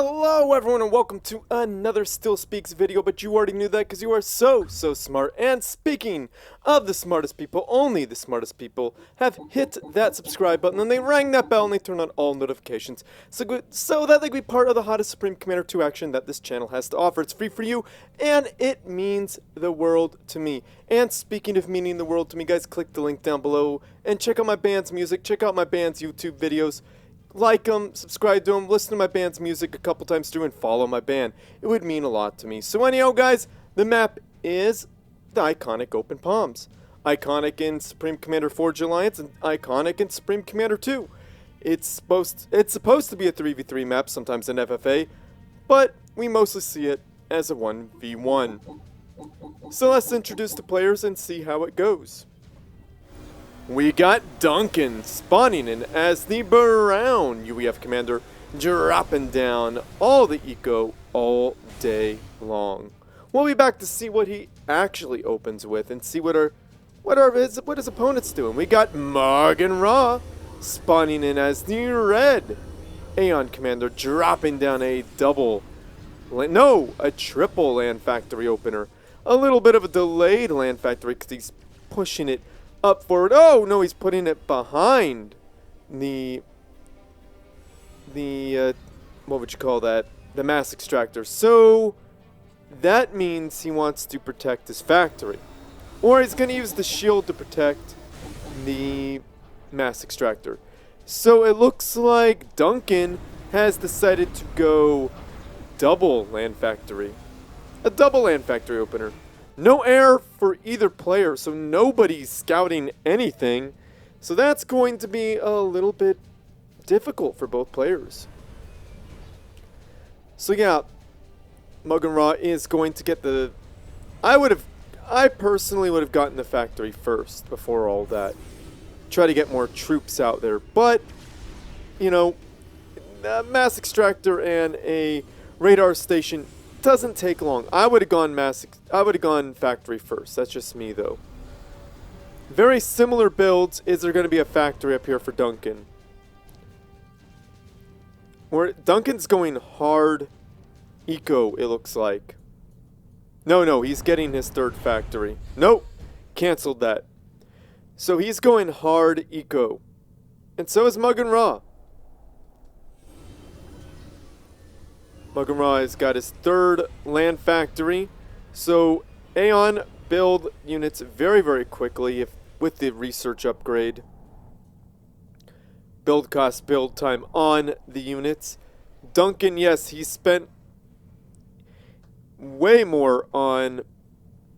Hello everyone and welcome to another Still Speaks video, but you already knew that because you are so smart. And speaking of the smartest people, only the smartest people have hit that subscribe button and they rang that bell and they turn on all notifications so that they can be part of the hottest Supreme Commander 2 action that this channel has to offer. It's free for you and it means the world to me. And speaking of meaning the world to me, guys, click the link down below and check out my band's music, check out my band's YouTube videos. Like them, subscribe to them, listen to my band's music a couple times through, and follow my band. It would mean a lot to me. So anyhow, guys, the map is the iconic Open Palms. Iconic in Supreme Commander Forge Alliance and iconic in Supreme Commander 2. It's supposed to be a 3v3 map, sometimes in FFA, but we mostly see it as a 1v1. So let's introduce the players and see how it goes. We got Duncan spawning in as the brown UEF commander, dropping down all the eco all day long. We'll be back to see what he actually opens with and see what his opponent's doing. We got Maugan spawning in as the red Aeon commander, dropping down a triple land factory opener. A little bit of a delayed land factory because he's pushing it up forward. Oh no, he's putting it behind the what would you call that? The mass extractor. So that means he wants to protect his factory, or he's going to use the shield to protect the mass extractor. So it looks like Duncan has decided to go double land factory, a double land factory opener. No air for either player, so nobody's scouting anything. So that's going to be a little bit difficult for both players. So yeah, Maugan is going to get the... I personally would have gotten the factory first before all that. Try to get more troops out there. But, you know, a mass extractor and a radar station doesn't take long. I would have gone factory first. That's just me though. Very similar builds. Is there going to be a factory up here for Duncan? Or Duncan's going hard eco, it looks like. No, he's getting his third factory. Nope, canceled that. So he's going hard eco. And so is Maugan. Maugan has got his third land factory, so Aeon build units very quickly with the research upgrade. Build cost, build time on the units. Duncan, yes, he spent way more on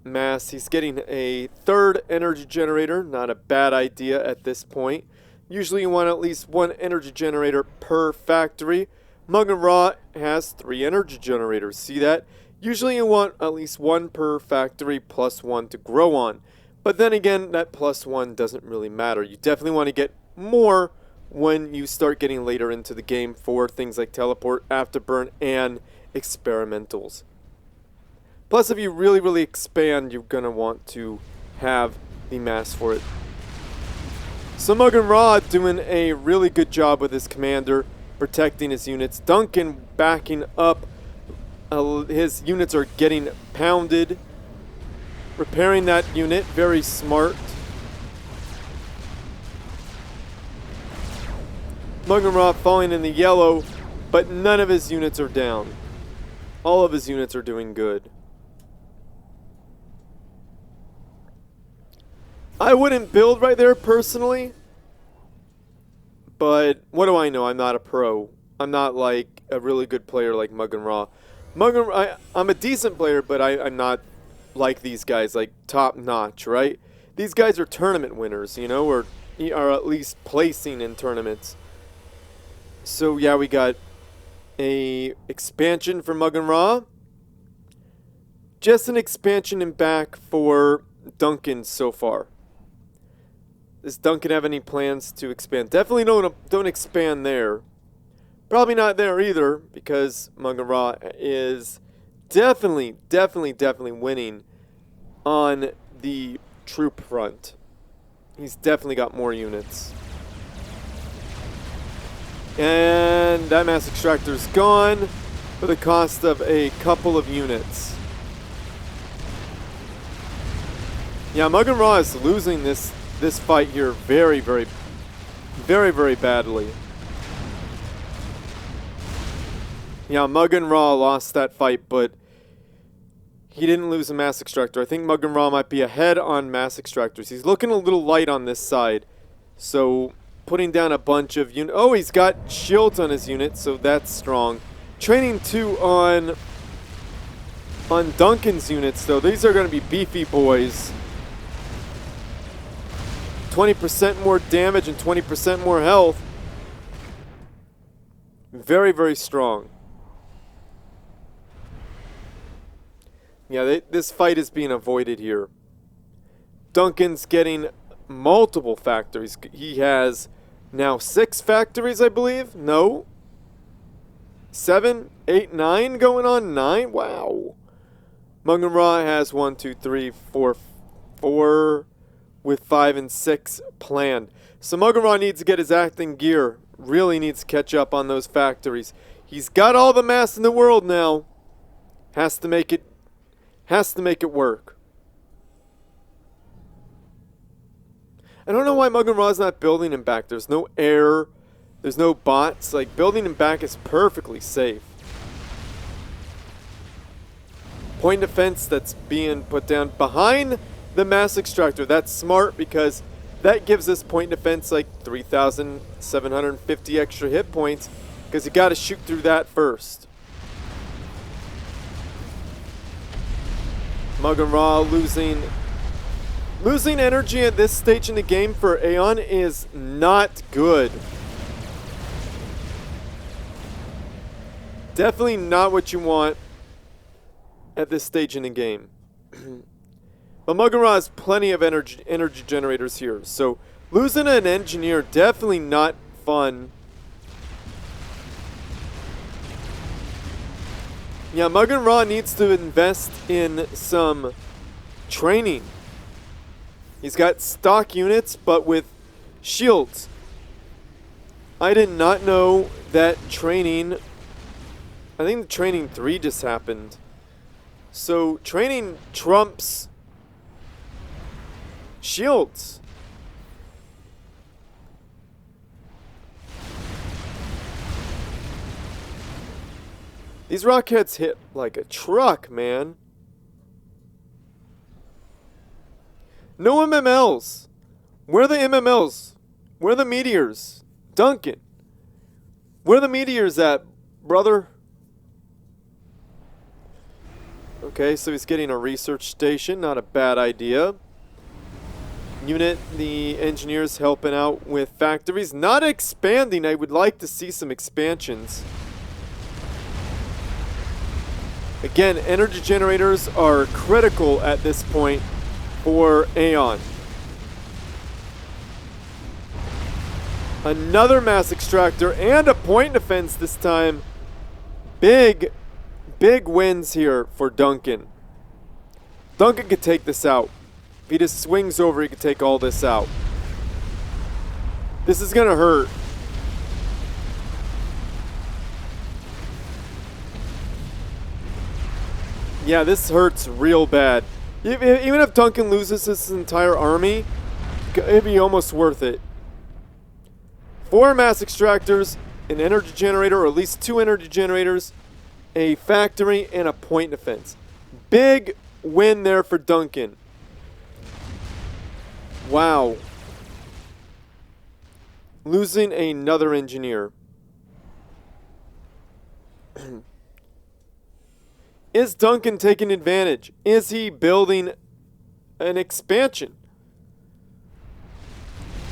mass. He's getting a third energy generator, not a bad idea at this point. Usually you want at least one energy generator per factory. Maugan has 3 energy generators. See that? Usually you want at least 1 per factory plus 1 to grow on. But then again, that plus 1 doesn't really matter. You definitely want to get more when you start getting later into the game for things like teleport, afterburn, and experimentals. Plus, if you really expand, you're going to want to have the mass for it. So Maugan doing a really good job with his commander, protecting his units. Duncan backing up. His units are getting pounded. Repairing that unit. Very smart. Maugan falling in the yellow, but none of his units are down. All of his units are doing good. I wouldn't build right there personally. But what do I know? I'm not a pro. I'm not like a really good player like Maugan. I'm a decent player, but I'm not like these guys, like top notch, right? These guys are tournament winners, you know, or are at least placing in tournaments. So yeah, we got a expansion for Maugan. Just an expansion and back for Duncan so far. Does Duncan have any plans to expand? Definitely don't expand there. Probably not there either, because Maugan is definitely winning on the troop front. He's definitely got more units. And that mass extractor's gone. for the cost of a couple of units. Yeah, Maugan Ra is losing this fight here very badly. Yeah, Maugan Ra lost that fight, but he didn't lose a Mass Extractor. I think Maugan Ra might be ahead on Mass Extractors. He's looking a little light on this side. So, putting down a bunch of units. Oh, he's got shields on his unit, so that's strong. Training 2 on Duncan's units, though. These are going to be beefy boys. 20% more damage and 20% more health. Very strong. Yeah, this fight is being avoided here. Duncan's getting multiple factories. He has now 6 factories, I believe. No. 7, 8, 9 going on. 9. Wow. Maugan Ra has 1, 2, 3, 4, 4 with 5 and 6 planned. So Maugan Ra needs to get his acting gear. Really needs to catch up on those factories. He's got all the mass in the world now. Has to make it work. I don't know why Maugan Ra's not building him back. There's no air. There's no bots. Like, building him back is perfectly safe. Point defense that's being put down behind the Mass Extractor. That's smart because that gives us point defense like 3,750 extra hit points because you got to shoot through that first. Maugan Ra losing energy at this stage in the game for Aeon is not good. Definitely not what you want at this stage in the game. But Maugan Ra has plenty of energy generators here, so losing an engineer definitely not fun. Yeah, Maugan Ra needs to invest in some training. He's got stock units, but with shields. I did not know that training... I think the training 3 just happened. So, training trumps shields. These rockets hit like a truck, man. No MMLs. Where are the MMLs? Where are the meteors? Duncan. Where are the meteors at, brother? Okay, so he's getting a research station. Not a bad idea. Unit, the engineers helping out with factories. Not expanding. I would like to see some expansions. Again, energy generators are critical at this point for Aeon. Another Mass Extractor and a point defense this time. Big wins here for Duncan. Duncan could take this out. If he just swings over, he could take all this out. This is gonna hurt. Yeah, this hurts real bad. Even if Duncan loses his entire army, it'd be almost worth it. 4 Mass Extractors, an energy generator, or at least 2 energy generators, a factory, and a point defense. Big win there for Duncan. Wow. Losing another engineer. Is Duncan taking advantage? Is he building an expansion?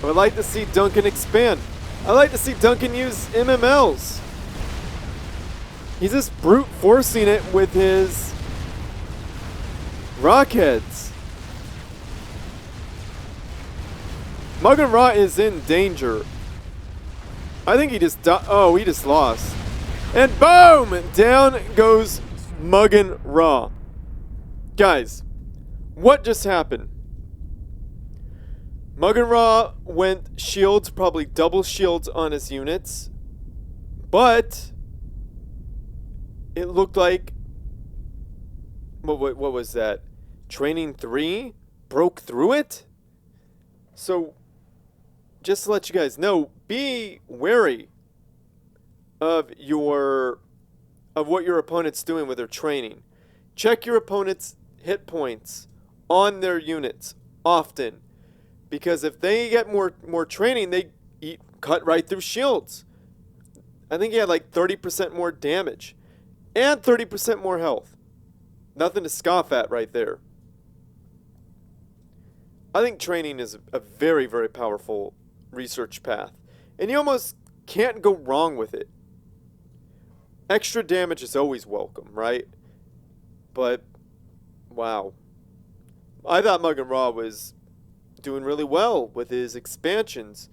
I would like to see Duncan expand. I'd like to see Duncan use MMLs. He's just brute forcing it with his rockheads. Maugan Ra is in danger. I think he just died. Oh, he just lost. And boom! Down goes Maugan Ra. Guys, what just happened? Maugan Ra went shields, probably double shields on his units. But it looked like, what was that? Training 3 broke through it? So, just to let you guys know, be wary of what your opponent's doing with their training. Check your opponent's hit points on their units often, because if they get more training, they cut right through shields. I think he had like 30% more damage and 30% more health. Nothing to scoff at right there. I think training is a very, very powerful research path, and you almost can't go wrong with it. Extra damage is always welcome, right? But, wow. I thought Maugan was doing really well with his expansions,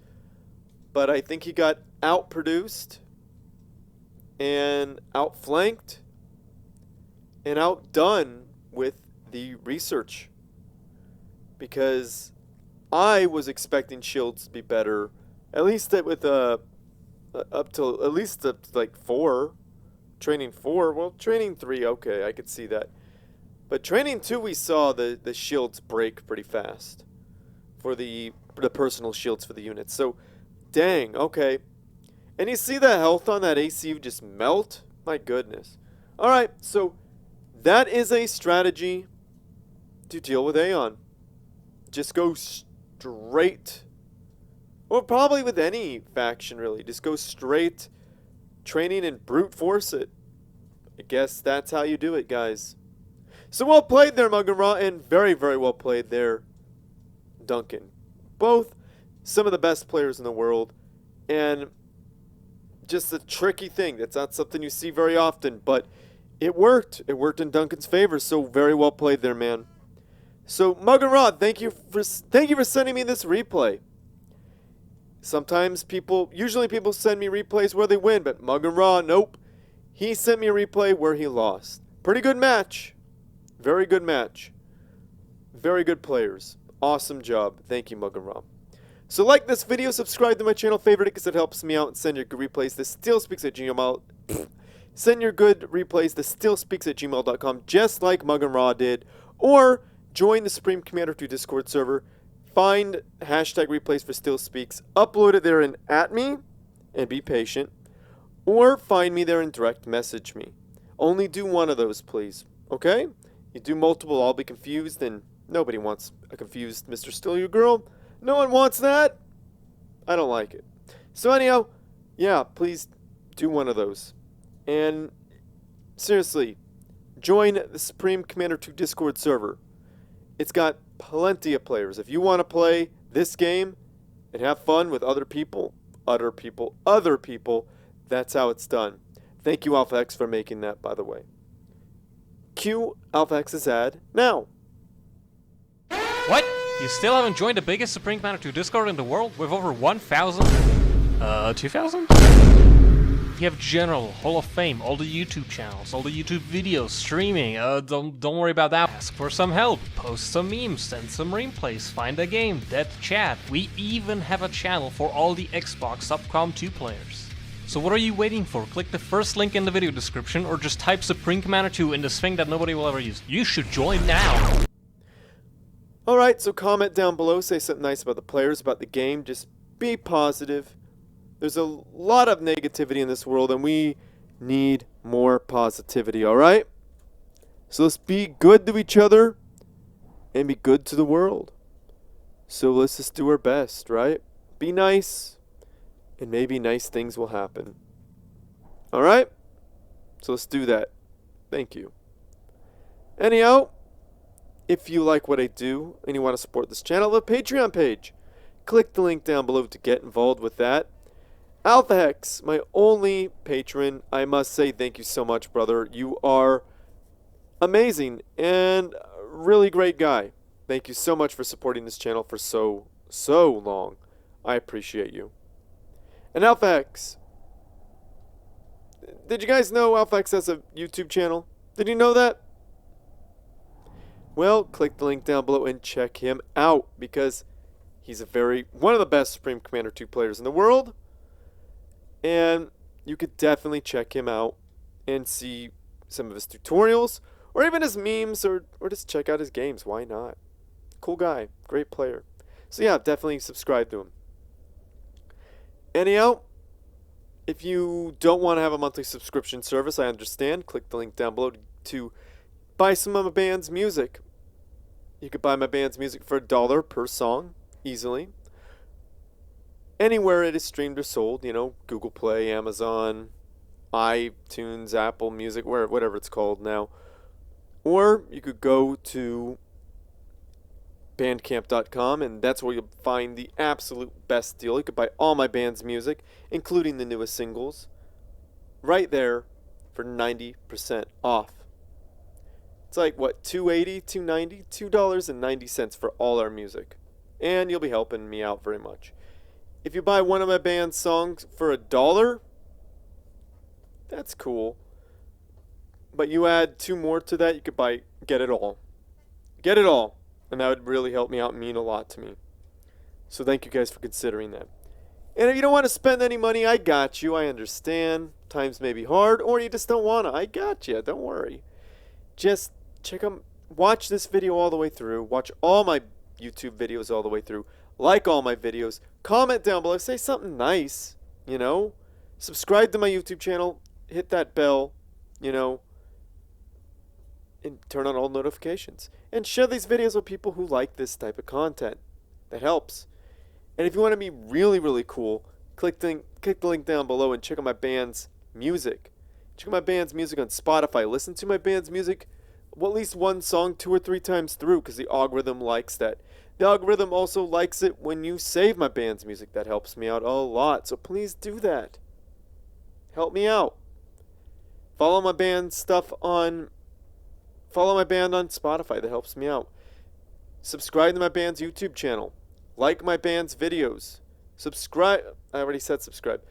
but I think he got outproduced and outflanked and outdone with the research, because I was expecting shields to be better, at least with up to like 4, training 4. Well, training 3, okay, I could see that, but training 2 we saw the shields break pretty fast for the personal shields for the units. So, dang, okay. And you see the health on that ACU just melt? My goodness. Alright, so that is a strategy to deal with Aeon. Just go straight, or probably with any faction really, just go straight training and brute force it. I guess that's how you do it, guys. So well played there, Maugan, and very, very well played there, Duncan. Both some of the best players in the world, and just a tricky thing. That's not something you see very often, but it worked. It worked in Duncan's favor, so very well played there, man. So Maugan, thank you for sending me this replay. Sometimes usually people send me replays where they win, but Maugan, nope. He sent me a replay where he lost. Pretty good match. Very good match. Very good players. Awesome job. Thank you, Maugan. So like this video, subscribe to my channel, favorite it because it helps me out, and send your good replays to stillspeaks@gmail.com, just like Maugan did, or join the Supreme Commander 2 Discord server, find hashtag replays for StillSpeaks, upload it there and at me, and be patient, or find me there and direct message me. Only do one of those, please, okay? You do multiple, I'll be confused, and nobody wants a confused Mr. Still Your Girl. No one wants that. I don't like it. So anyhow, yeah, please do one of those. And seriously, join the Supreme Commander 2 Discord server. It's got plenty of players. If you want to play this game and have fun with other people, that's how it's done. Thank you, Alpha X, for making that, by the way. Cue Alpha X's ad now. What? You still haven't joined the biggest Supreme Commander 2 Discord in the world with over 1,000? 2,000? You have General, Hall of Fame, all the YouTube channels, all the YouTube videos, streaming. Don't worry about that. Ask for some help, post some memes, send some replays, find a game, dead chat. We even have a channel for all the Xbox Subcom 2 players. So what are you waiting for? Click the first link in the video description, or just type Supreme Commander 2 in this thing that nobody will ever use. You should join now! Alright, so comment down below, say something nice about the players, about the game, just be positive. There's a lot of negativity in this world, and we need more positivity, alright? So let's be good to each other, and be good to the world. So let's just do our best, right? Be nice, and maybe nice things will happen. Alright? So let's do that. Thank you. Anyhow, if you like what I do and you want to support this channel, the Patreon page. Click the link down below to get involved with that. Alpha Hex, my only patron, I must say thank you so much, brother. You are amazing and a really great guy. Thank you so much for supporting this channel for so long. I appreciate you. And Alpha X. Did you guys know Alpha X has a YouTube channel? Did you know that? Well, click the link down below and check him out, because he's one of the best Supreme Commander 2 players in the world. And you could definitely check him out and see some of his tutorials, or even his memes, or just check out his games. Why not? Cool guy, great player. So yeah, definitely subscribe to him. Anyhow, if you don't want to have a monthly subscription service, I understand. Click the link down below to buy some of my band's music. You could buy my band's music for $1 per song, easily. Anywhere it is streamed or sold, you know, Google Play, Amazon, iTunes, Apple Music, whatever it's called now. Or you could go to bandcamp.com, and that's where you'll find the absolute best deal. You could buy all my band's music, including the newest singles, right there for 90% off. It's like, what, $2.80, $2.90, $2.90 for all our music. And you'll be helping me out very much. If you buy one of my band's songs for $1, that's cool. But you add 2 more to that, you could get it all. Get it all. And that would really help me out and mean a lot to me. So thank you guys for considering that. And if you don't want to spend any money, I got you. I understand. Times may be hard, or you just don't want to. I got you. Don't worry. Just watch this video all the way through. Watch all my YouTube videos all the way through. Like all my videos. Comment down below. Say something nice. You know? Subscribe to my YouTube channel. Hit that bell. You know? And turn on all notifications. And share these videos with people who like this type of content. That helps. And if you want to be really, really cool, click the link down below and check out my band's music. Check out my band's music on Spotify. Listen to my band's music, well, at least one song 2 or 3 times through, because the algorithm likes that. The algorithm also likes it when you save my band's music. That helps me out a lot. So please do that. Help me out. Follow my band on Spotify. That helps me out. Subscribe to my band's YouTube channel. Like my band's videos. Subscribe. I already said subscribe.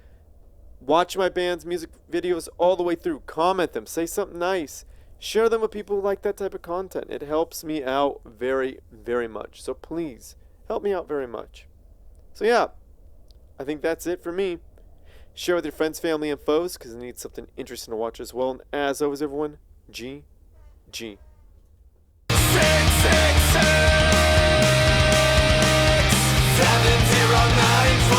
Watch my band's music videos all the way through. Comment them. Say something nice. Share them with people who like that type of content. It helps me out very, very much. So please, help me out very much. So yeah, I think that's it for me. Share with your friends, family, and foes, because they need something interesting to watch as well. And as always, everyone, GG. 666 709